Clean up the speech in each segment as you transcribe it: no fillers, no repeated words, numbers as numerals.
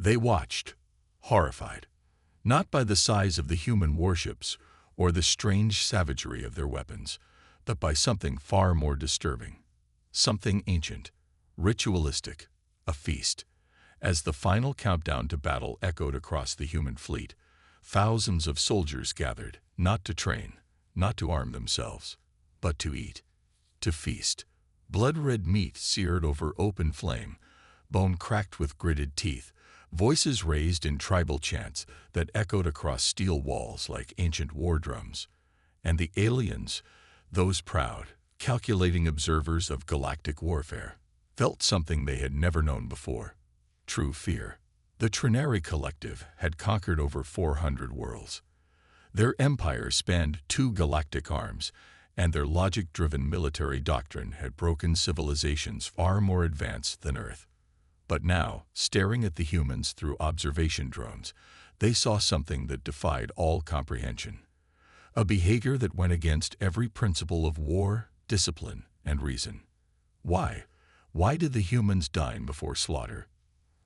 They watched, horrified, not by the size of the human warships or the strange savagery of their weapons, but by something far more disturbing, something ancient, ritualistic, a feast. As the final countdown to battle echoed across the human fleet, thousands of soldiers gathered, not to train, not to arm themselves, but to eat, to feast. Blood-red meat seared over open flame, bone cracked with gritted teeth, voices raised in tribal chants that echoed across steel walls like ancient war drums. And the aliens, those proud, calculating observers of galactic warfare, felt something they had never known before: true fear. The Trinary Collective had conquered over 400 worlds. Their empire spanned 2 galactic arms, and their logic-driven military doctrine had broken civilizations far more advanced than Earth. But now, staring at the humans through observation drones, they saw something that defied all comprehension. A behavior that went against every principle of war, discipline, and reason. Why? Why did the humans dine before slaughter?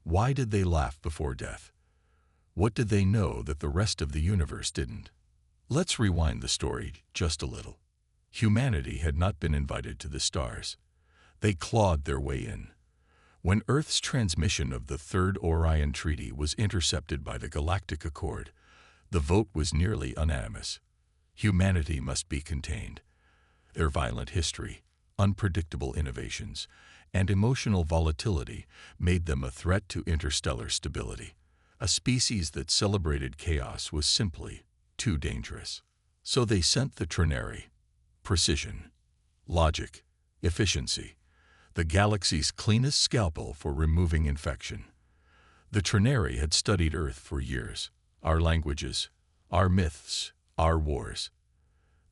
Why did they laugh before death? What did they know that the rest of the universe didn't? Let's rewind the story just a little. Humanity had not been invited to the stars. They clawed their way in. When Earth's transmission of the Third Orion Treaty was intercepted by the Galactic Accord, the vote was nearly unanimous. Humanity must be contained. Their violent history, unpredictable innovations, and emotional volatility made them a threat to interstellar stability. A species that celebrated chaos was simply too dangerous. So they sent the Trinary. Precision, logic, efficiency, the galaxy's cleanest scalpel for removing infection. The Trinary had studied Earth for years, our languages, our myths, our wars.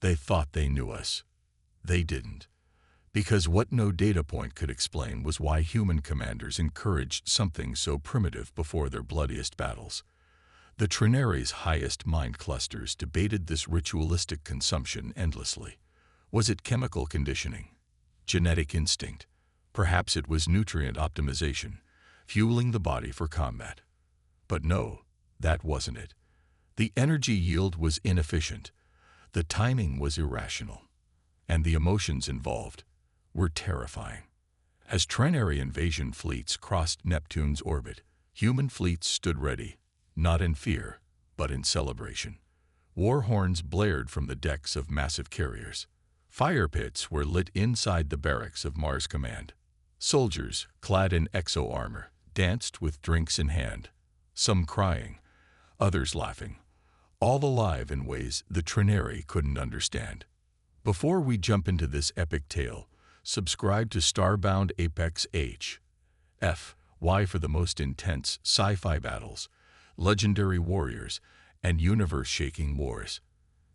They thought they knew us. They didn't. Because what no data point could explain was why human commanders encouraged something so primitive before their bloodiest battles. The Trinary's highest mind clusters debated this ritualistic consumption endlessly. Was it chemical conditioning? Genetic instinct? Perhaps it was nutrient optimization, fueling the body for combat. But no, that wasn't it. The energy yield was inefficient. The timing was irrational. And the emotions involved were terrifying. As Trinary invasion fleets crossed Neptune's orbit, human fleets stood ready, not in fear, but in celebration. War horns blared from the decks of massive carriers. Fire pits were lit inside the barracks of Mars Command. Soldiers, clad in exo-armor, danced with drinks in hand, some crying, others laughing, all alive in ways the Trinary couldn't understand. Before we jump into this epic tale, subscribe to StarBoundApex HFY for the most intense sci-fi battles, legendary warriors, and universe-shaking wars.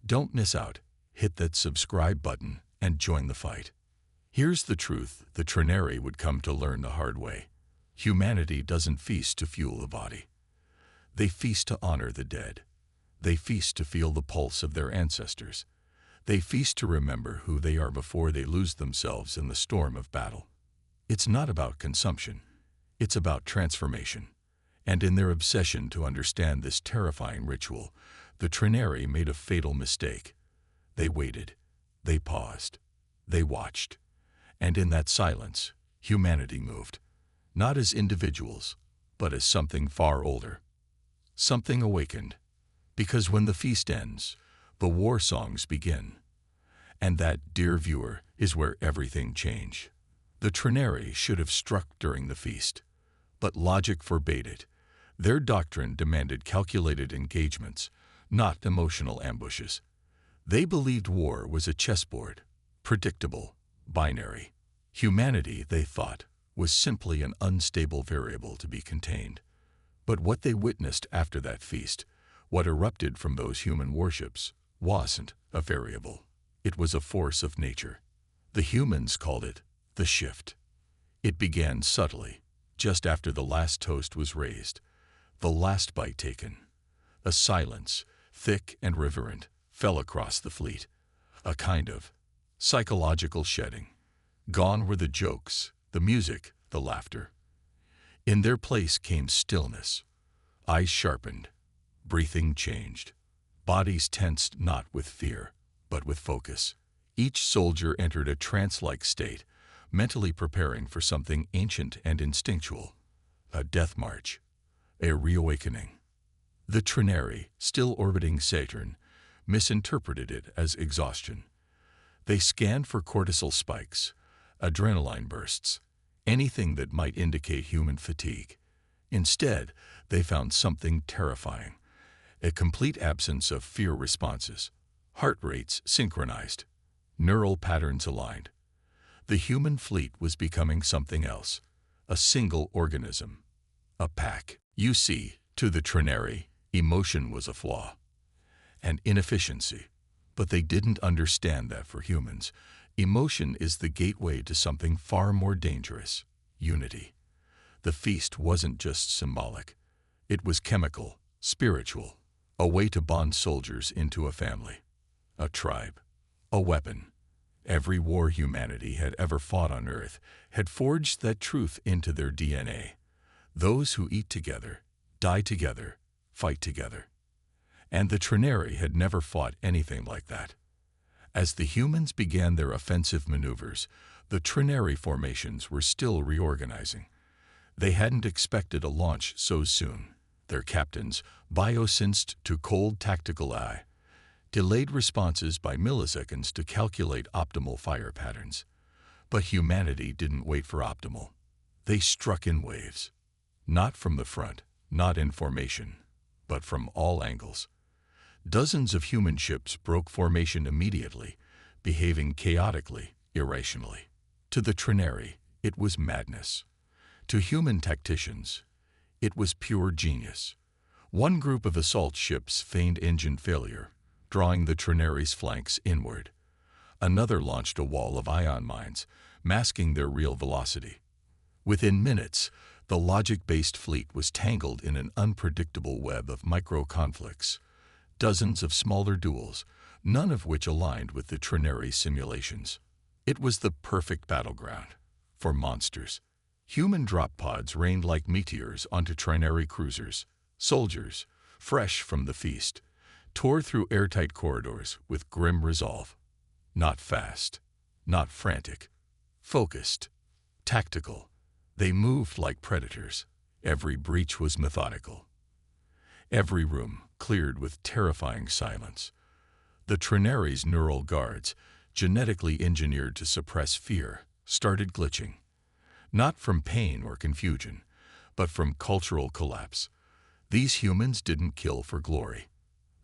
Don't miss out. Hit that subscribe button and join the fight. Here's the truth the Trinary would come to learn the hard way. Humanity doesn't feast to fuel the body. They feast to honor the dead. They feast to feel the pulse of their ancestors. They feast to remember who they are before they lose themselves in the storm of battle. It's not about consumption. It's about transformation. And in their obsession to understand this terrifying ritual, the Trinary made a fatal mistake. They waited. They paused. They watched. And in that silence, humanity moved. Not as individuals, but as something far older. Something awakened. Because when the feast ends, the war songs begin. And that, dear viewer, is where everything changed. The Trinary should have struck during the feast. But logic forbade it. Their doctrine demanded calculated engagements, not emotional ambushes. They believed war was a chessboard, predictable, binary. Humanity, they thought, was simply an unstable variable to be contained. But what they witnessed after that feast, what erupted from those human warships, wasn't a variable. It was a force of nature. The humans called it the shift. It began subtly, just after the last toast was raised, the last bite taken. A silence, thick and reverent, fell across the fleet. A kind of psychological shedding. Gone were the jokes, the music, the laughter. In their place came stillness, Eyes sharpened, breathing changed. Bodies tensed not with fear, but with focus. Each soldier entered a trance-like state, mentally preparing for something ancient and instinctual. A death march. A reawakening. The Trinary, still orbiting Saturn, misinterpreted it as exhaustion. They scanned for cortisol spikes, adrenaline bursts, anything that might indicate human fatigue. Instead, they found something terrifying. A complete absence of fear responses. Heart rates synchronized. Neural patterns aligned. The human fleet was becoming something else. A single organism. A pack. You see, to the Trinary, emotion was a flaw. An inefficiency. But they didn't understand that for humans, emotion is the gateway to something far more dangerous. Unity. The feast wasn't just symbolic. It was chemical, spiritual. A way to bond soldiers into a family. A tribe. A weapon. Every war humanity had ever fought on Earth had forged that truth into their DNA. Those who eat together, die together, fight together. And the Trinary had never fought anything like that. As the humans began their offensive maneuvers, the Trinary formations were still reorganizing. They hadn't expected a launch so soon. Their captains, biosynced to cold tactical eye, delayed responses by milliseconds to calculate optimal fire patterns. But humanity didn't wait for optimal. They struck in waves. Not from the front, not in formation, but from all angles. Dozens of human ships broke formation immediately, behaving chaotically, irrationally. To the Trinary, it was madness. To human tacticians, it was pure genius. One group of assault ships feigned engine failure, drawing the Trinary's flanks inward. Another launched a wall of ion mines, masking their real velocity. Within minutes, the logic-based fleet was tangled in an unpredictable web of micro-conflicts. Dozens of smaller duels, none of which aligned with the Trinary simulations. It was the perfect battleground for monsters. Human drop pods rained like meteors onto Trinary cruisers. Soldiers, fresh from the feast, tore through airtight corridors with grim resolve. Not fast, not frantic, focused, tactical. They moved like predators. Every breach was methodical. Every room cleared with terrifying silence. The Trinary's neural guards, genetically engineered to suppress fear, started glitching. Not from pain or confusion, but from cultural collapse. These humans didn't kill for glory.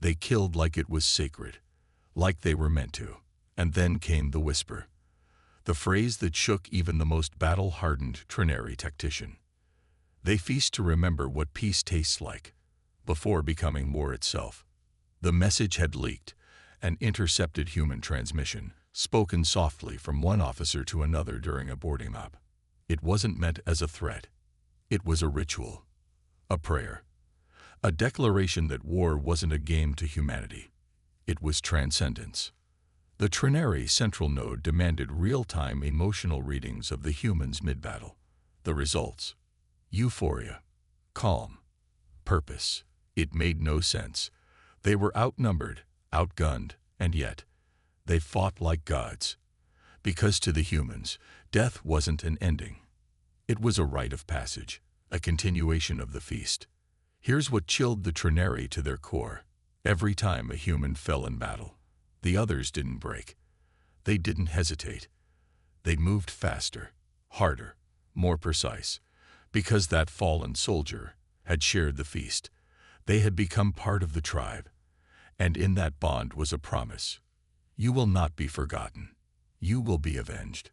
They killed like it was sacred, like they were meant to. And then came the whisper. The phrase that shook even the most battle-hardened Trinary tactician. They feast to remember what peace tastes like, before becoming war itself. The message had leaked, an intercepted human transmission, spoken softly from one officer to another during a boarding up. It wasn't meant as a threat. It was a ritual, a prayer, a declaration that war wasn't a game to humanity. It was transcendence. The Trinary central node demanded real-time emotional readings of the humans mid-battle. The results: euphoria, calm, purpose. It made no sense. They were outnumbered, outgunned, and yet they fought like gods. Because to the humans, death wasn't an ending. It was a rite of passage, a continuation of the feast. Here's what chilled the Trinary to their core. Every time a human fell in battle, the others didn't break. They didn't hesitate. They moved faster, harder, more precise. Because that fallen soldier had shared the feast, they had become part of the tribe. And in that bond was a promise. You will not be forgotten. You will be avenged.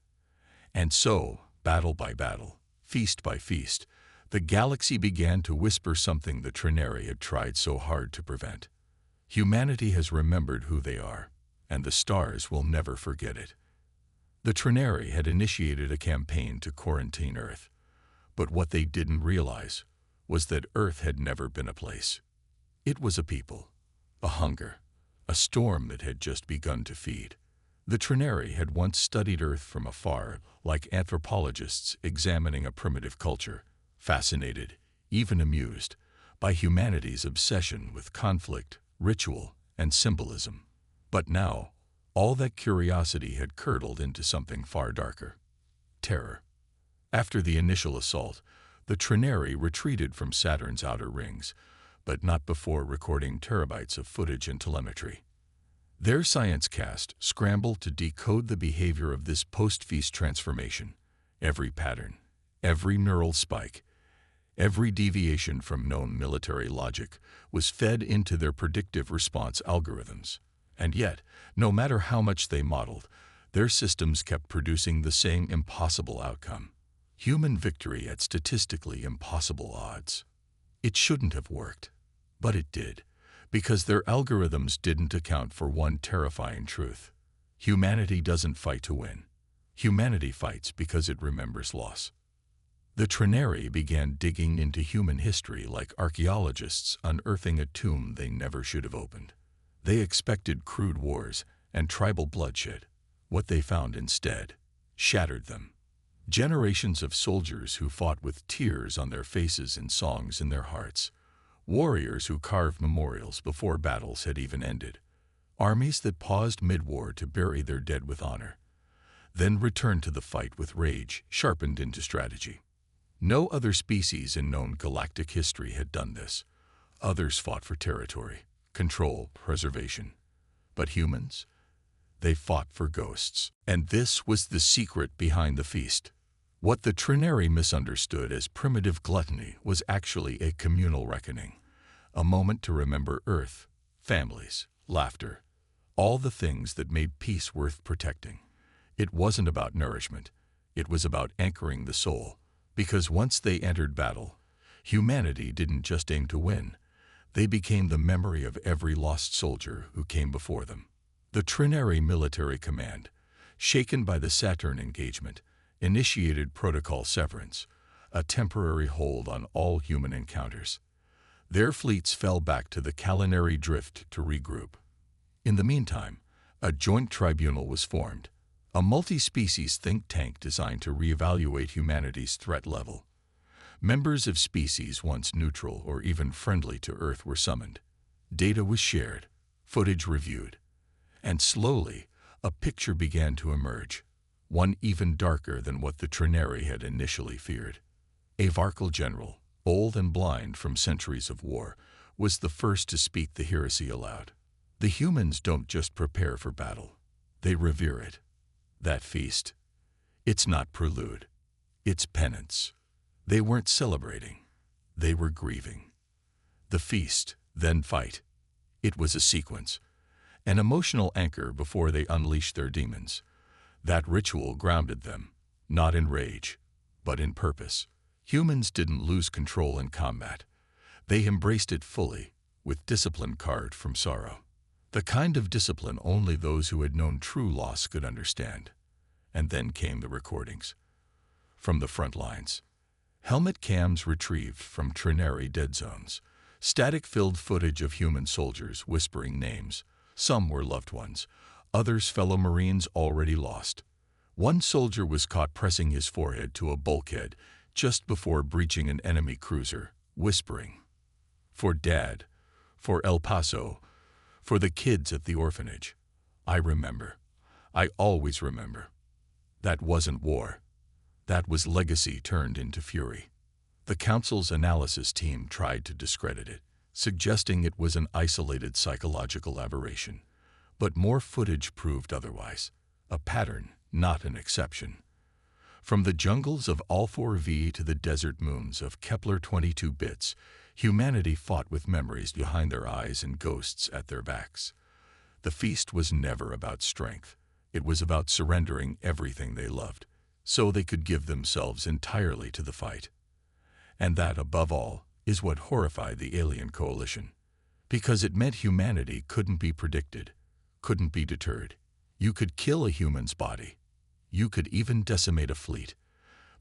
And so, battle by battle, feast by feast, the galaxy began to whisper something the Trinary had tried so hard to prevent. Humanity has remembered who they are, and the stars will never forget it. The Trinary had initiated a campaign to quarantine Earth, but what they didn't realize was that Earth had never been a place. It was a people, a hunger, a storm that had just begun to feed. The Trinary had once studied Earth from afar, like anthropologists examining a primitive culture, fascinated, even amused, by humanity's obsession with conflict, ritual, and symbolism. But now, all that curiosity had curdled into something far darker: terror. After the initial assault, the Trinary retreated from Saturn's outer rings, but not before recording terabytes of footage and telemetry. Their science cast scrambled to decode the behavior of this post-feast transformation. Every pattern, every neural spike, every deviation from known military logic was fed into their predictive response algorithms. And yet, no matter how much they modeled, their systems kept producing the same impossible outcome: human victory at statistically impossible odds. It shouldn't have worked, but it did, because their algorithms didn't account for one terrifying truth: humanity doesn't fight to win. Humanity fights because it remembers loss. The Trinary began digging into human history like archaeologists unearthing a tomb they never should have opened. They expected crude wars and tribal bloodshed. What they found instead shattered them. Generations of soldiers who fought with tears on their faces and songs in their hearts. Warriors who carved memorials before battles had even ended. Armies that paused mid-war to bury their dead with honor, then returned to the fight with rage sharpened into strategy. No other species in known galactic history had done this. Others fought for territory, control, preservation. But humans? They fought for ghosts. And this was the secret behind the feast. What the Trinary misunderstood as primitive gluttony was actually a communal reckoning, a moment to remember Earth, families, laughter, all the things that made peace worth protecting. It wasn't about nourishment. It was about anchoring the soul, because once they entered battle, humanity didn't just aim to win. They became the memory of every lost soldier who came before them. The Trinary Military Command, shaken by the Saturn engagement, initiated Protocol Severance, a temporary hold on all human encounters. Their fleets fell back to the Calinary Drift to regroup. In the meantime, a joint tribunal was formed, a multi-species think tank designed to reevaluate humanity's threat level. Members of species once neutral or even friendly to Earth were summoned. Data was shared, footage reviewed, and slowly a picture began to emerge, one even darker than what the Trinary had initially feared. A Varkal general, old and blind from centuries of war, was the first to speak the heresy aloud. The humans don't just prepare for battle, they revere it. That feast, it's not prelude, it's penance. They weren't celebrating, they were grieving. The feast, then fight. It was a sequence, an emotional anchor before they unleashed their demons. That ritual grounded them, not in rage, but in purpose. Humans didn't lose control in combat. They embraced it fully, with discipline carved from sorrow. The kind of discipline only those who had known true loss could understand. And then came the recordings. From the front lines. Helmet cams retrieved from Trinary dead zones. Static-filled footage of human soldiers whispering names. Some were loved ones, others fellow Marines already lost. One soldier was caught pressing his forehead to a bulkhead just before breaching an enemy cruiser, whispering, "For Dad, for El Paso, for the kids at the orphanage. I remember. I always remember." That wasn't war. That was legacy turned into fury. The Council's analysis team tried to discredit it, suggesting it was an isolated psychological aberration. But more footage proved otherwise. A pattern, not an exception. From the jungles of All-4V to the desert moons of Kepler 22 bits, humanity fought with memories behind their eyes and ghosts at their backs. The feast was never about strength. It was about surrendering everything they loved, so they could give themselves entirely to the fight. And that, above all, is what horrified the alien coalition. Because it meant humanity couldn't be predicted, couldn't be deterred. You could kill a human's body. You could even decimate a fleet.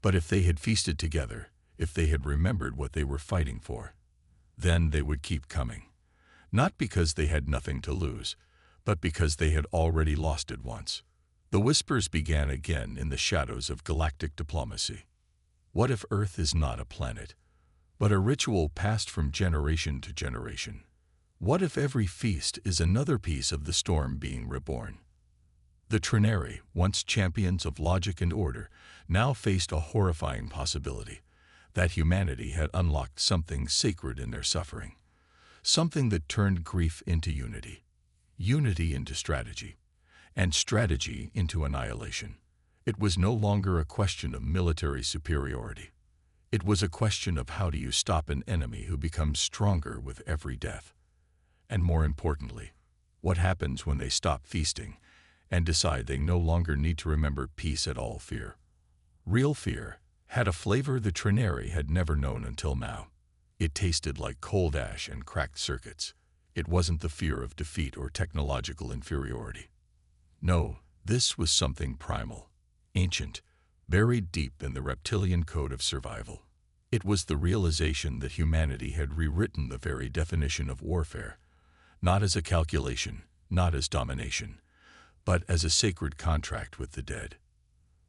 But if they had feasted together, if they had remembered what they were fighting for, then they would keep coming. Not because they had nothing to lose, but because they had already lost it once. The whispers began again in the shadows of galactic diplomacy. What if Earth is not a planet, but a ritual passed from generation to generation. What if every feast is another piece of the storm being reborn? The Trinari, once champions of logic and order, now faced a horrifying possibility that humanity had unlocked something sacred in their suffering, something that turned grief into unity, unity into strategy, and strategy into annihilation. It was no longer a question of military superiority. It was a question of how do you stop an enemy who becomes stronger with every death. And more importantly, what happens when they stop feasting and decide they no longer need to remember peace at all fear. Real fear had a flavor the Trinari had never known until now. It tasted like cold ash and cracked circuits. It wasn't the fear of defeat or technological inferiority. No, this was something primal, ancient, buried deep in the reptilian code of survival. It was the realization that humanity had rewritten the very definition of warfare, not as a calculation, not as domination, but as a sacred contract with the dead.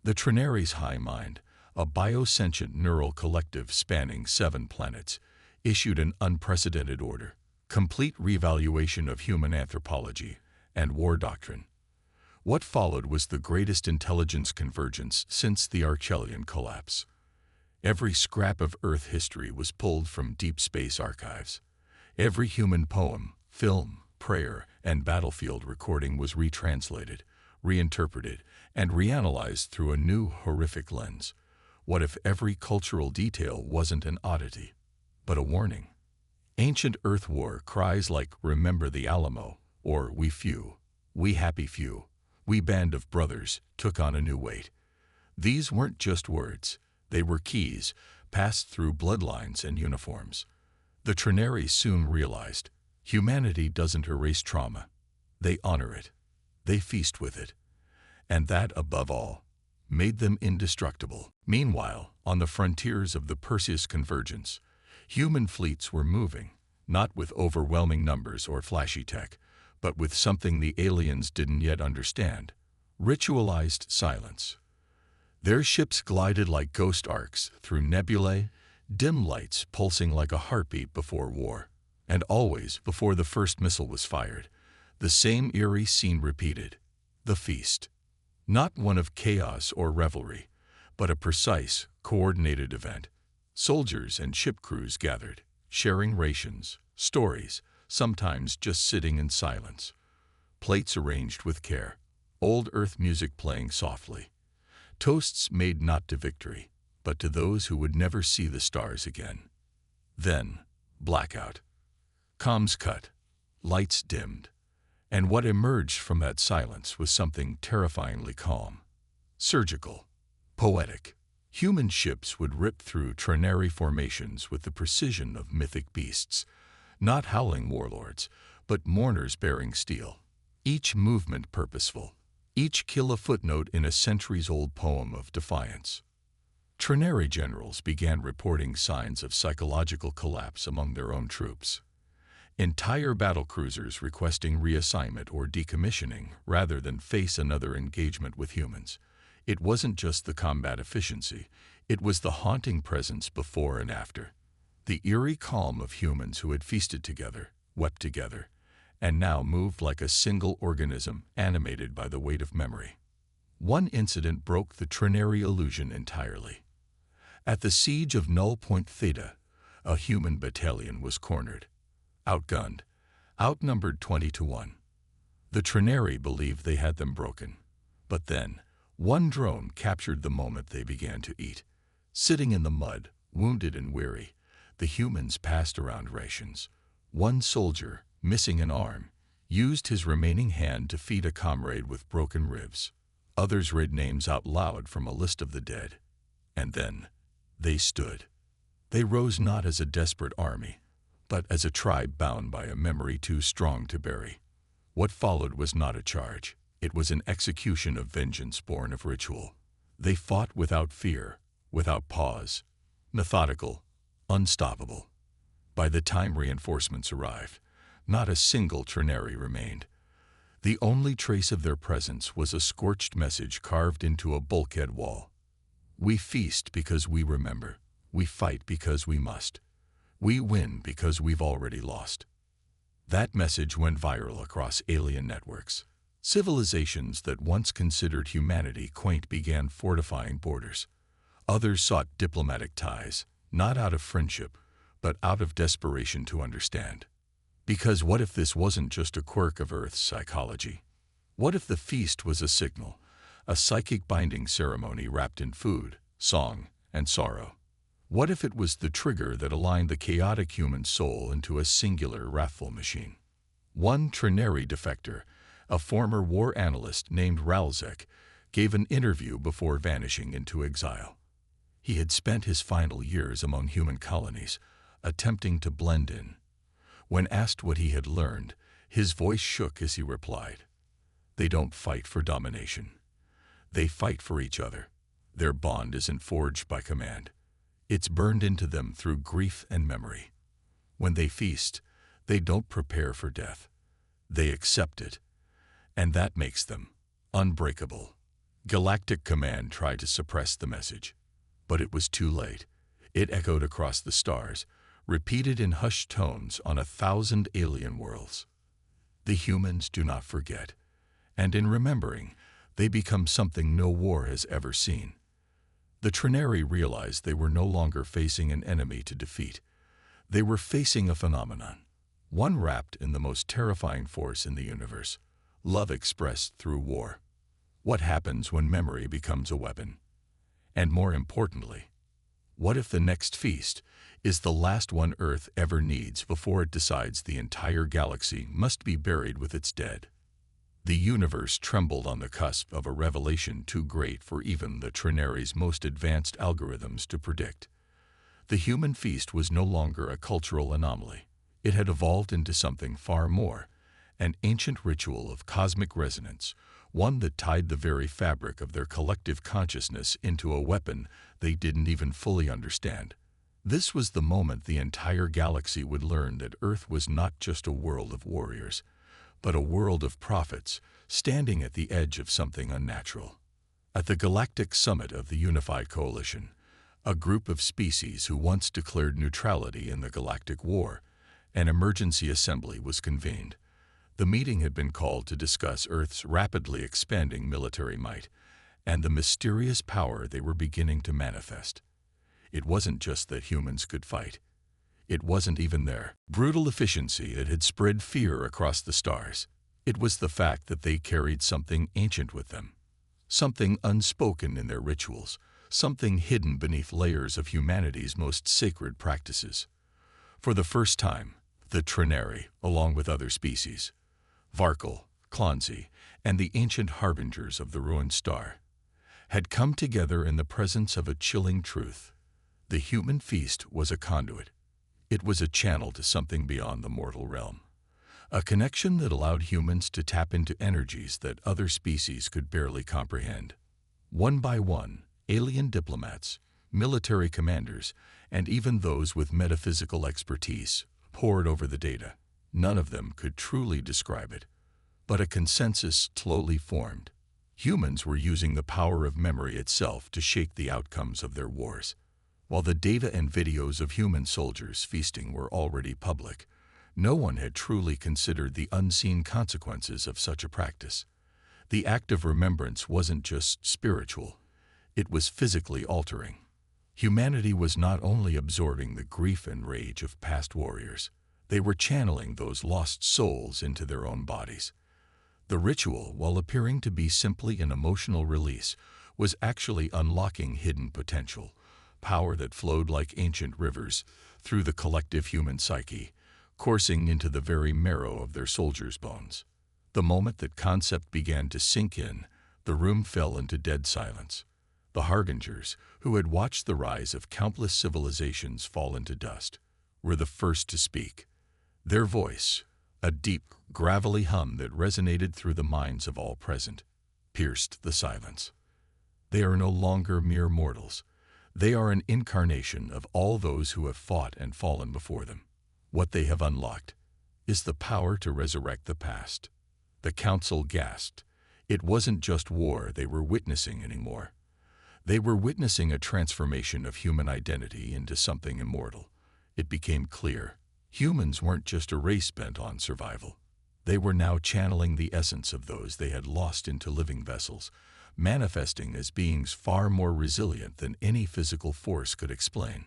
The Trinari's high mind, a biosentient neural collective spanning 7 planets, issued an unprecedented order, complete reevaluation of human anthropology and war doctrine. What followed was the greatest intelligence convergence since the Archelian collapse. Every scrap of Earth history was pulled from deep space archives. Every human poem, film, prayer, and battlefield recording was retranslated, reinterpreted, and reanalyzed through a new horrific lens. What if every cultural detail wasn't an oddity, but a warning? Ancient Earth war cries like "Remember the Alamo" or "We few, we happy few, we band of brothers" took on a new weight. These weren't just words. They were keys, passed through bloodlines and uniforms. The Trinari soon realized, humanity doesn't erase trauma. They honor it. They feast with it. And that, above all, made them indestructible. Meanwhile, on the frontiers of the Perseus convergence, human fleets were moving, not with overwhelming numbers or flashy tech, but with something the aliens didn't yet understand: ritualized silence. Their ships glided like ghost arcs through nebulae, dim lights pulsing like a heartbeat before war. And always, before the first missile was fired, the same eerie scene repeated: the feast. Not one of chaos or revelry, but a precise, coordinated event. Soldiers and ship crews gathered, sharing rations, stories, sometimes just sitting in silence. Plates arranged with care, old Earth music playing softly. Toasts made not to victory, but to those who would never see the stars again. Then, blackout. Comms cut, lights dimmed, and what emerged from that silence was something terrifyingly calm. Surgical, poetic. Human ships would rip through Trinari formations with the precision of mythic beasts, not howling warlords, but mourners bearing steel. Each movement purposeful, each kill a footnote in a centuries-old poem of defiance. Trinari generals began reporting signs of psychological collapse among their own troops. Entire battlecruisers requesting reassignment or decommissioning rather than face another engagement with humans. It wasn't just the combat efficiency, it was the haunting presence before and after. The eerie calm of humans who had feasted together, wept together, and now moved like a single organism animated by the weight of memory. One incident broke the Trinari illusion entirely. At the siege of Null Point Theta, a human battalion was cornered, outgunned, outnumbered 20-1. The Trinari believed they had them broken. But then, one drone captured the moment they began to eat. Sitting in the mud, wounded and weary, the humans passed around rations. One soldier, missing an arm, used his remaining hand to feed a comrade with broken ribs. Others read names out loud from a list of the dead. And then, they stood. They rose not as a desperate army, but as a tribe bound by a memory too strong to bury. What followed was not a charge. It was an execution of vengeance born of ritual. They fought without fear, without pause, methodical, unstoppable. By the time reinforcements arrived, not a single Trinari remained. The only trace of their presence was a scorched message carved into a bulkhead wall. We feast because we remember. We fight because we must. We win because we've already lost. That message went viral across alien networks. Civilizations that once considered humanity quaint began fortifying borders. Others sought diplomatic ties, not out of friendship, but out of desperation to understand. Because what if this wasn't just a quirk of Earth's psychology? What if the feast was a signal, a psychic binding ceremony wrapped in food, song, and sorrow? What if it was the trigger that aligned the chaotic human soul into a singular, wrathful machine? One Trinary defector, a former war analyst named Ralzek, gave an interview before vanishing into exile. He had spent his final years among human colonies, attempting to blend in. When asked what he had learned, his voice shook as he replied, "They don't fight for domination. They fight for each other. Their bond isn't forged by command. It's burned into them through grief and memory. When they feast, they don't prepare for death. They accept it. And that makes them unbreakable." Galactic Command tried to suppress the message, but it was too late. It echoed across the stars, repeated in hushed tones on 1,000 alien worlds. The humans do not forget, and in remembering, they become something no war has ever seen. The Trinary realized they were no longer facing an enemy to defeat. They were facing a phenomenon, one wrapped in the most terrifying force in the universe, love expressed through war. What happens when memory becomes a weapon? And more importantly, what if the next feast is the last one Earth ever needs before it decides the entire galaxy must be buried with its dead? The universe trembled on the cusp of a revelation too great for even the Trinary's most advanced algorithms to predict. The human feast was no longer a cultural anomaly. It had evolved into something far more, an ancient ritual of cosmic resonance, one that tied the very fabric of their collective consciousness into a weapon they didn't even fully understand. This was the moment the entire galaxy would learn that Earth was not just a world of warriors, but a world of prophets standing at the edge of something unnatural. At the Galactic Summit of the Unified Coalition, a group of species who once declared neutrality in the Galactic War, an emergency assembly was convened. The meeting had been called to discuss Earth's rapidly expanding military might and the mysterious power they were beginning to manifest. It wasn't just that humans could fight. It wasn't even their brutal efficiency that had spread fear across the stars. It was the fact that they carried something ancient with them, something unspoken in their rituals, something hidden beneath layers of humanity's most sacred practices. For the first time, the Trinary, along with other species, Varkle, Clonsey, and the ancient harbingers of the ruined star, had come together in the presence of a chilling truth. The human feast was a conduit. It was a channel to something beyond the mortal realm, a connection that allowed humans to tap into energies that other species could barely comprehend. One by one, alien diplomats, military commanders, and even those with metaphysical expertise pored over the data. None of them could truly describe it, but a consensus slowly formed. Humans were using the power of memory itself to shape the outcomes of their wars. While the data and videos of human soldiers feasting were already public, no one had truly considered the unseen consequences of such a practice. The act of remembrance wasn't just spiritual, it was physically altering. Humanity was not only absorbing the grief and rage of past warriors, they were channeling those lost souls into their own bodies. The ritual, while appearing to be simply an emotional release, was actually unlocking hidden potential, power that flowed like ancient rivers through the collective human psyche, coursing into the very marrow of their soldiers' bones. The moment that concept began to sink in, the room fell into dead silence. The Harbingers, who had watched the rise of countless civilizations fall into dust, were the first to speak. Their voice, a deep, gravelly hum that resonated through the minds of all present, pierced the silence. They are no longer mere mortals. They are an incarnation of all those who have fought and fallen before them. What they have unlocked is the power to resurrect the past. The council gasped. It wasn't just war they were witnessing anymore. They were witnessing a transformation of human identity into something immortal. it became clear. Humans weren't just a race bent on survival. They were now channeling the essence of those they had lost into living vessels, manifesting as beings far more resilient than any physical force could explain.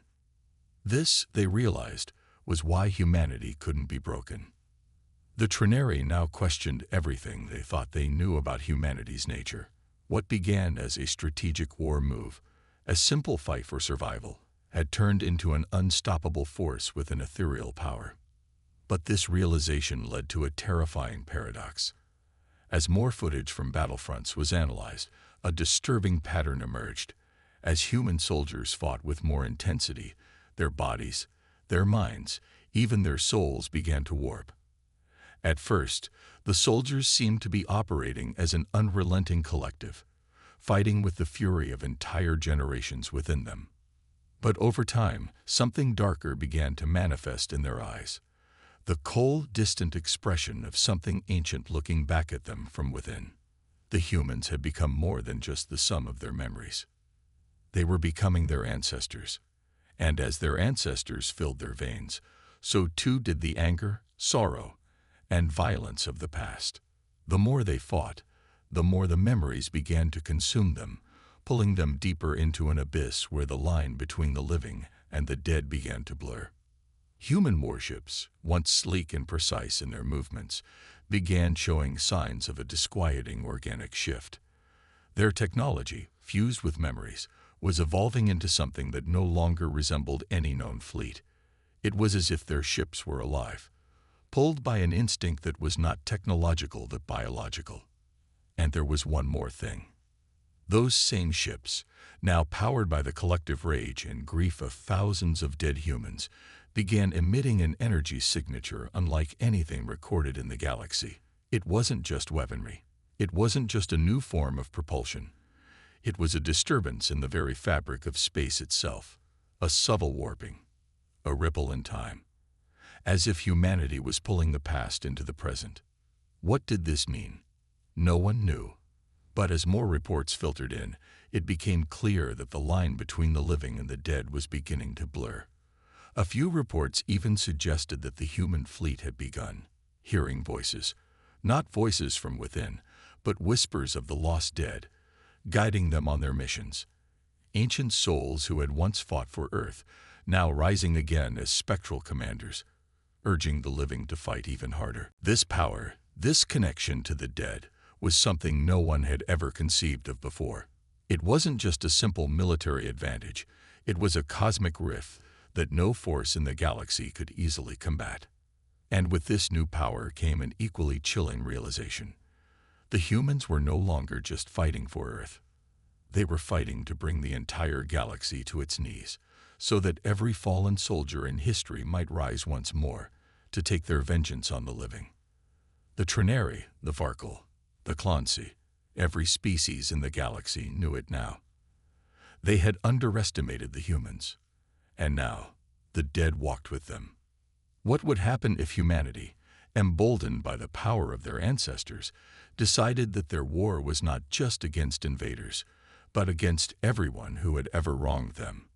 This, they realized, was why humanity couldn't be broken. The Trinary now questioned everything they thought they knew about humanity's nature. What began as a strategic war move, a simple fight for survival, had turned into an unstoppable force with an ethereal power. But this realization led to a terrifying paradox. As more footage from battlefronts was analyzed, a disturbing pattern emerged. As human soldiers fought with more intensity, their bodies, their minds, even their souls began to warp. At first, the soldiers seemed to be operating as an unrelenting collective, fighting with the fury of entire generations within them. But over time, something darker began to manifest in their eyes. The cold, distant expression of something ancient looking back at them from within. The humans had become more than just the sum of their memories. They were becoming their ancestors. And as their ancestors filled their veins, so too did the anger, sorrow, and violence of the past. The more they fought, the more the memories began to consume them, pulling them deeper into an abyss where the line between the living and the dead began to blur. Human warships, once sleek and precise in their movements, began showing signs of a disquieting organic shift. Their technology, fused with memories, was evolving into something that no longer resembled any known fleet. It was as if their ships were alive, pulled by an instinct that was not technological but biological. And there was one more thing. Those same ships, now powered by the collective rage and grief of thousands of dead humans, began emitting an energy signature unlike anything recorded in the galaxy. It wasn't just weaponry. It wasn't just a new form of propulsion. It was a disturbance in the very fabric of space itself, a subtle warping, a ripple in time, as if humanity was pulling the past into the present. What did this mean? No one knew. But as more reports filtered in, it became clear that the line between the living and the dead was beginning to blur. A few reports even suggested that the human fleet had begun hearing voices, not voices from within, but whispers of the lost dead, guiding them on their missions. Ancient souls who had once fought for Earth, now rising again as spectral commanders, urging the living to fight even harder. This power, this connection to the dead, was something no one had ever conceived of before. It wasn't just a simple military advantage, it was a cosmic rift that no force in the galaxy could easily combat. And with this new power came an equally chilling realization. The humans were no longer just fighting for Earth. They were fighting to bring the entire galaxy to its knees, so that every fallen soldier in history might rise once more to take their vengeance on the living. The Trinary, the Varkal, the Clancy, every species in the galaxy knew it now. They had underestimated the humans, and now the dead walked with them. What would happen if humanity, emboldened by the power of their ancestors, decided that their war was not just against invaders, but against everyone who had ever wronged them?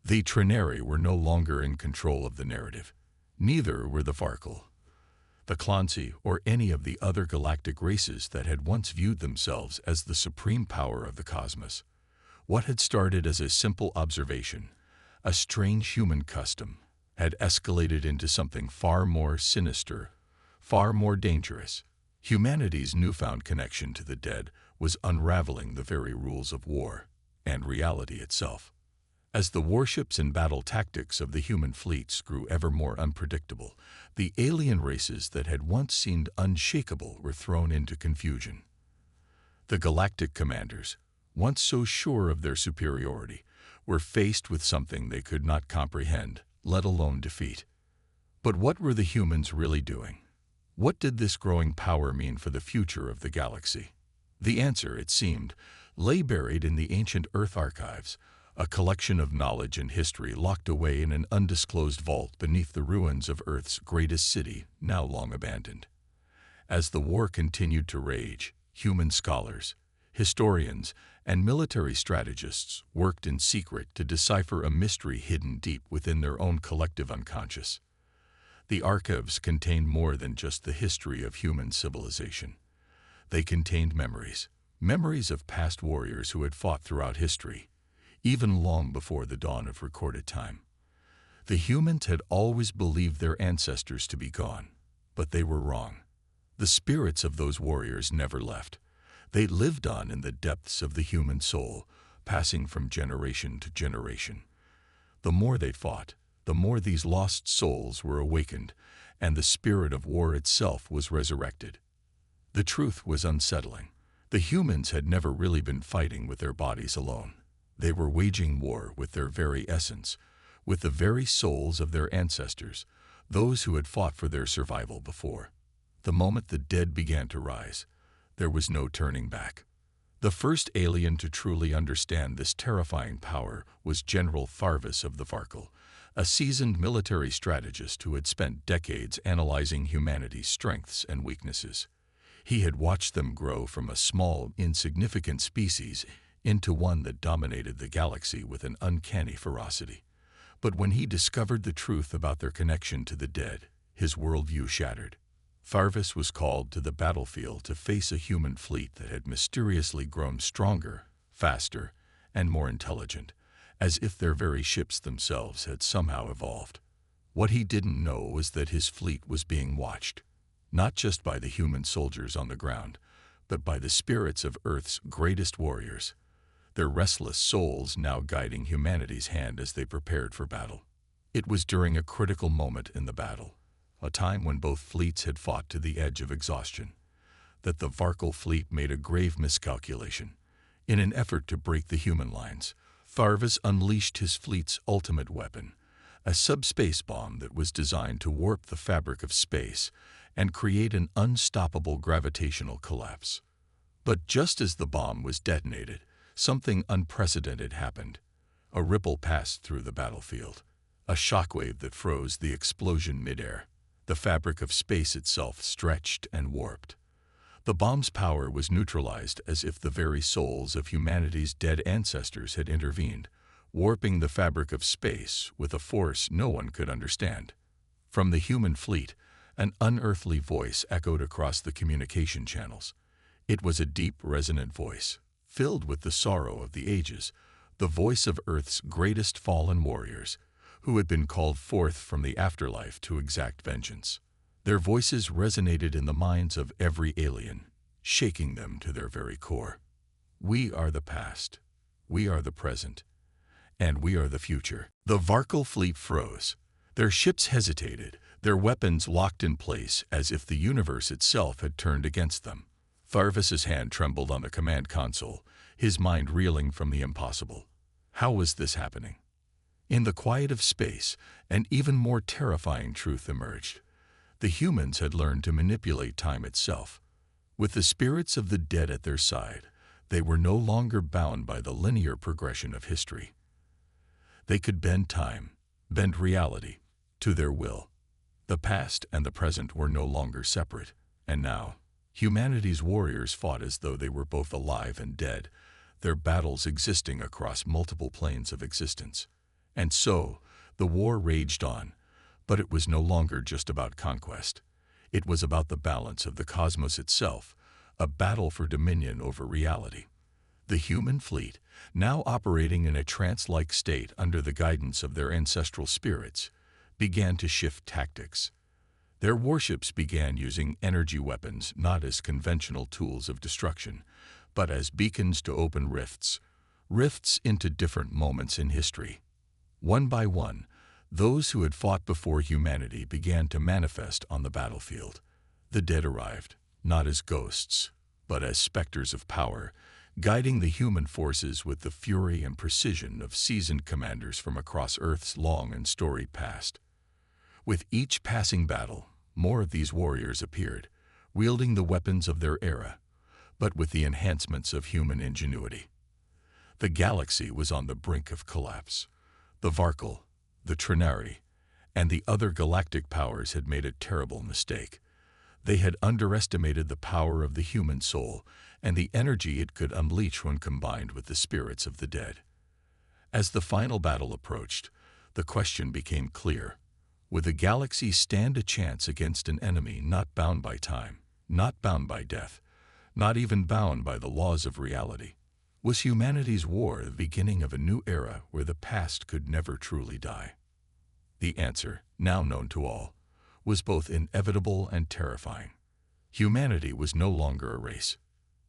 The Trinary were no longer in control of the narrative. Neither were the Varkal, the Clancy, or any of the other galactic races that had once viewed themselves as the supreme power of the cosmos. What had started as a simple observation, a strange human custom, had escalated into something far more sinister, far more dangerous. Humanity's newfound connection to the dead was unraveling the very rules of war and reality itself. As the warships and battle tactics of the human fleets grew ever more unpredictable, the alien races that had once seemed unshakable were thrown into confusion. The galactic commanders, once so sure of their superiority, were faced with something they could not comprehend, let alone defeat. But what were the humans really doing? What did this growing power mean for the future of the galaxy? The answer, it seemed, lay buried in the ancient Earth archives, a collection of knowledge and history locked away in an undisclosed vault beneath the ruins of Earth's greatest city, now long abandoned. As the war continued to rage, human scholars, historians, and military strategists worked in secret to decipher a mystery hidden deep within their own collective unconscious. The archives contained more than just the history of human civilization. They contained memories of past warriors who had fought throughout history, even long before the dawn of recorded time. The humans had always believed their ancestors to be gone, but they were wrong. The spirits of those warriors never left. They lived on in the depths of the human soul, passing from generation to generation. The more they fought, the more these lost souls were awakened, and the spirit of war itself was resurrected. The truth was unsettling. The humans had never really been fighting with their bodies alone. They were waging war with their very essence, with the very souls of their ancestors, those who had fought for their survival before. The moment the dead began to rise, there was no turning back. The first alien to truly understand this terrifying power was General Farvis of the Varkal, a seasoned military strategist who had spent decades analyzing humanity's strengths and weaknesses. He had watched them grow from a small, insignificant species into one that dominated the galaxy with an uncanny ferocity. But when he discovered the truth about their connection to the dead, his worldview shattered. Farvis was called to the battlefield to face a human fleet that had mysteriously grown stronger, faster, and more intelligent, as if their very ships themselves had somehow evolved. What he didn't know was that his fleet was being watched, not just by the human soldiers on the ground, but by the spirits of Earth's greatest warriors, their restless souls now guiding humanity's hand as they prepared for battle. It was during a critical moment in the battle, a time when both fleets had fought to the edge of exhaustion, that the Varkal fleet made a grave miscalculation. In an effort to break the human lines, Farvis unleashed his fleet's ultimate weapon, a subspace bomb that was designed to warp the fabric of space and create an unstoppable gravitational collapse. But just as the bomb was detonated, something unprecedented happened. A ripple passed through the battlefield, a shockwave that froze the explosion midair. The fabric of space itself stretched and warped. The bomb's power was neutralized as if the very souls of humanity's dead ancestors had intervened, warping the fabric of space with a force no one could understand. From the human fleet, an unearthly voice echoed across the communication channels. It was a deep, resonant voice, filled with the sorrow of the ages, the voice of Earth's greatest fallen warriors, who had been called forth from the afterlife to exact vengeance. Their voices resonated in the minds of every alien, shaking them to their very core. We are the past, we are the present, and we are the future. The Varkal fleet froze. Their ships hesitated, their weapons locked in place as if the universe itself had turned against them. Farvis's hand trembled on the command console, his mind reeling from the impossible. How was this happening? In the quiet of space, an even more terrifying truth emerged. The humans had learned to manipulate time itself. With the spirits of the dead at their side, they were no longer bound by the linear progression of history. They could bend time, bend reality, to their will. The past and the present were no longer separate, and now, humanity's warriors fought as though they were both alive and dead, their battles existing across multiple planes of existence. And so, the war raged on, but it was no longer just about conquest. It was about the balance of the cosmos itself, a battle for dominion over reality. The human fleet, now operating in a trance-like state under the guidance of their ancestral spirits, began to shift tactics. Their warships began using energy weapons not as conventional tools of destruction, but as beacons to open rifts into different moments in history. One by one, those who had fought before humanity began to manifest on the battlefield. The dead arrived, not as ghosts, but as specters of power, guiding the human forces with the fury and precision of seasoned commanders from across Earth's long and storied past. With each passing battle, more of these warriors appeared, wielding the weapons of their era, but with the enhancements of human ingenuity. The galaxy was on the brink of collapse. The Varkal, the Trinari, and the other galactic powers had made a terrible mistake. They had underestimated the power of the human soul and the energy it could unleash when combined with the spirits of the dead. As the final battle approached, the question became clear. Would the galaxy stand a chance against an enemy not bound by time, not bound by death, not even bound by the laws of reality? Was humanity's war the beginning of a new era where the past could never truly die? The answer, now known to all, was both inevitable and terrifying. Humanity was no longer a race.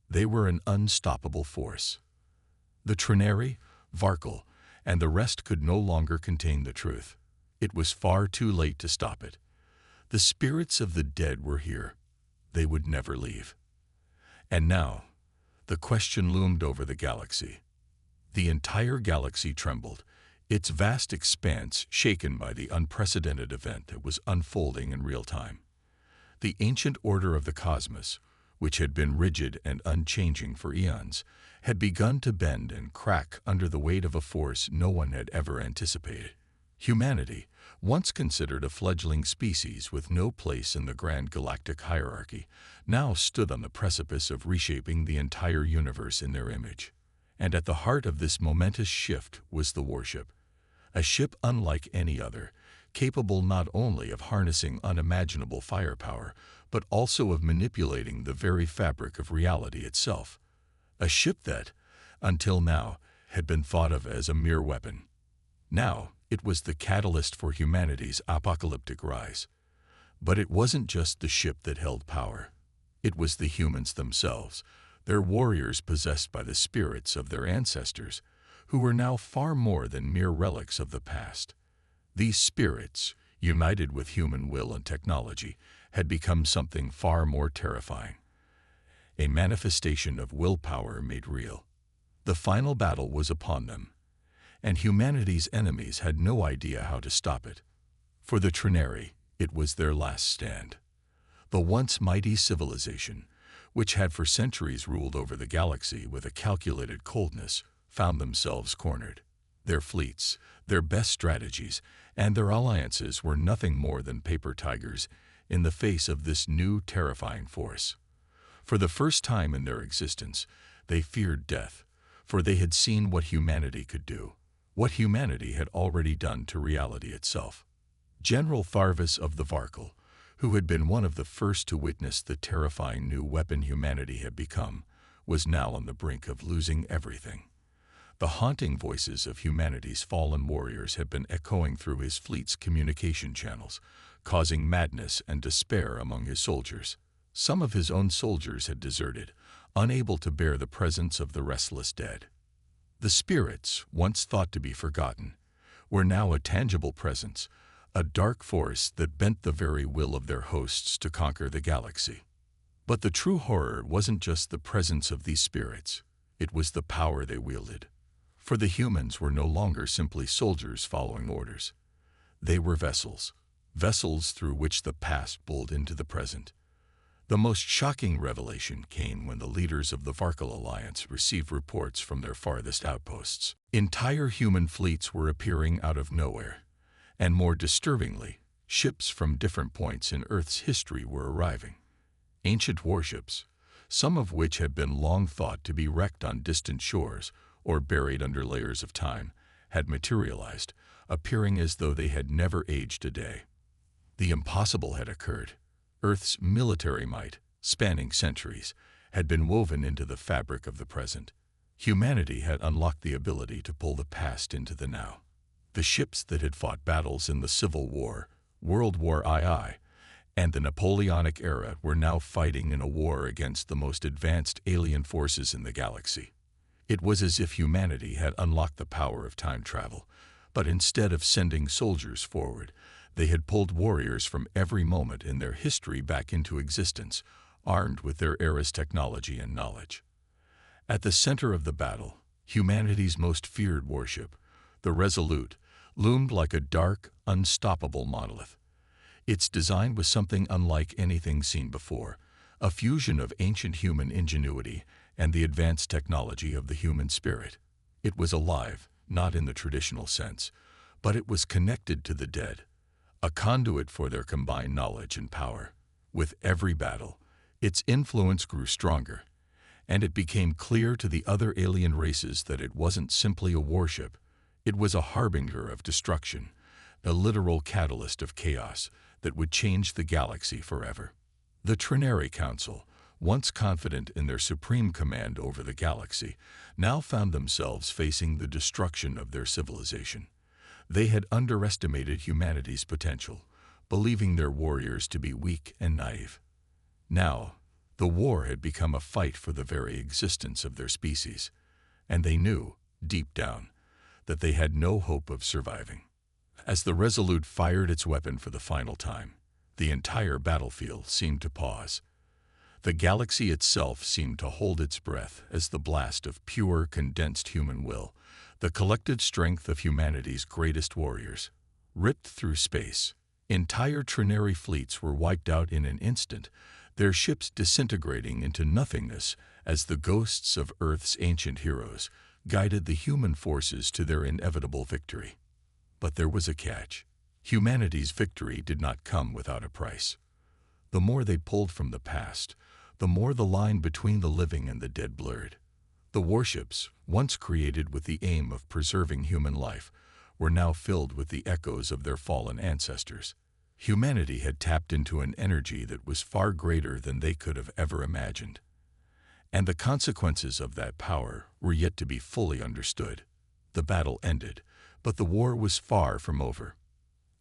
They were an unstoppable force. The Trinary, Varkle, and the rest could no longer contain the truth. It was far too late to stop it. The spirits of the dead were here. They would never leave. And now, the question loomed over the galaxy. The entire galaxy trembled, its vast expanse shaken by the unprecedented event that was unfolding in real time. The ancient order of the cosmos, which had been rigid and unchanging for eons, had begun to bend and crack under the weight of a force no one had ever anticipated. Humanity, once considered a fledgling species with no place in the grand galactic hierarchy, now stood on the precipice of reshaping the entire universe in their image. And at the heart of this momentous shift was the Warship, a ship unlike any other, capable not only of harnessing unimaginable firepower, but also of manipulating the very fabric of reality itself. A ship that, until now, had been thought of as a mere weapon. Now, it was the catalyst for humanity's apocalyptic rise. But it wasn't just the ship that held power. It was the humans themselves, their warriors possessed by the spirits of their ancestors, who were now far more than mere relics of the past. These spirits, united with human will and technology, had become something far more terrifying. A manifestation of willpower made real. The final battle was upon them, and humanity's enemies had no idea how to stop it. For the Trinary, it was their last stand. The once mighty civilization, which had for centuries ruled over the galaxy with a calculated coldness, found themselves cornered. Their fleets, their best strategies, and their alliances were nothing more than paper tigers in the face of this new terrifying force. For the first time in their existence, they feared death, for they had seen what humanity could do, what humanity had already done to reality itself. General Tharvis of the Varkle, who had been one of the first to witness the terrifying new weapon humanity had become, was now on the brink of losing everything. The haunting voices of humanity's fallen warriors had been echoing through his fleet's communication channels, causing madness and despair among his soldiers. Some of his own soldiers had deserted, unable to bear the presence of the restless dead. The spirits, once thought to be forgotten, were now a tangible presence, a dark force that bent the very will of their hosts to conquer the galaxy. But the true horror wasn't just the presence of these spirits, it was the power they wielded. For the humans were no longer simply soldiers following orders. They were vessels, vessels through which the past pulled into the present. The most shocking revelation came when the leaders of the Varkle Alliance received reports from their farthest outposts. Entire human fleets were appearing out of nowhere, and more disturbingly, ships from different points in Earth's history were arriving. Ancient warships, some of which had been long thought to be wrecked on distant shores or buried under layers of time, had materialized, appearing as though they had never aged a day. The impossible had occurred. Earth's military might, spanning centuries, had been woven into the fabric of the present. Humanity had unlocked the ability to pull the past into the now. The ships that had fought battles in the Civil War, World War II, and the Napoleonic era were now fighting in a war against the most advanced alien forces in the galaxy. It was as if humanity had unlocked the power of time travel, but instead of sending soldiers forward, they had pulled warriors from every moment in their history back into existence, armed with their era's technology and knowledge. At the center of the battle, humanity's most feared warship, the Resolute, loomed like a dark, unstoppable monolith. Its design was something unlike anything seen before, a fusion of ancient human ingenuity and the advanced technology of the human spirit. It was alive, not in the traditional sense, but it was connected to the dead, a conduit for their combined knowledge and power. With every battle, its influence grew stronger, and it became clear to the other alien races that it wasn't simply a warship. It was a harbinger of destruction, a literal catalyst of chaos that would change the galaxy forever. The Trinary Council, once confident in their supreme command over the galaxy, now found themselves facing the destruction of their civilization. They had underestimated humanity's potential, believing their warriors to be weak and naive. Now, the war had become a fight for the very existence of their species, and they knew, deep down, that they had no hope of surviving. As the Resolute fired its weapon for the final time, the entire battlefield seemed to pause. The galaxy itself seemed to hold its breath as the blast of pure, condensed human will, the collected strength of humanity's greatest warriors, ripped through space. Entire Trinary fleets were wiped out in an instant, their ships disintegrating into nothingness as the ghosts of Earth's ancient heroes guided the human forces to their inevitable victory. But there was a catch. Humanity's victory did not come without a price. The more they pulled from the past, the more the line between the living and the dead blurred. The warships, once created with the aim of preserving human life, were now filled with the echoes of their fallen ancestors. Humanity had tapped into an energy that was far greater than they could have ever imagined. And the consequences of that power were yet to be fully understood. The battle ended, but the war was far from over.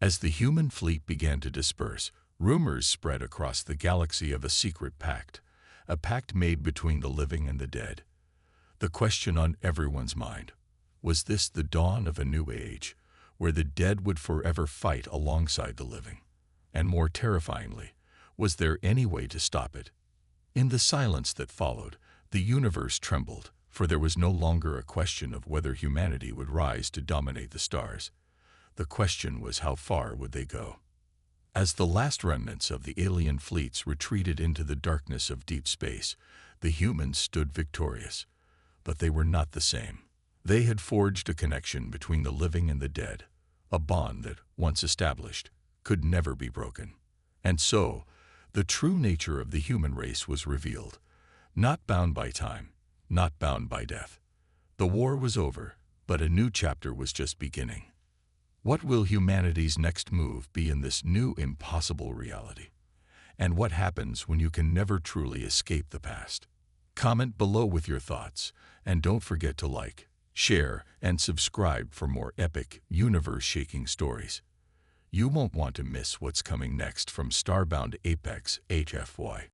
As the human fleet began to disperse, rumors spread across the galaxy of a secret pact, a pact made between the living and the dead. The question on everyone's mind, was this the dawn of a new age, where the dead would forever fight alongside the living? And more terrifyingly, was there any way to stop it? In the silence that followed, the universe trembled, for there was no longer a question of whether humanity would rise to dominate the stars. The question was, how far would they go? As the last remnants of the alien fleets retreated into the darkness of deep space, the humans stood victorious. But they were not the same. They had forged a connection between the living and the dead, a bond that, once established, could never be broken. And so, the true nature of the human race was revealed, not bound by time, not bound by death. The war was over, but a new chapter was just beginning. What will humanity's next move be in this new impossible reality? And what happens when you can never truly escape the past? Comment below with your thoughts, and don't forget to like, share, and subscribe for more epic, universe-shaking stories. You won't want to miss what's coming next from StarBoundApex HFY.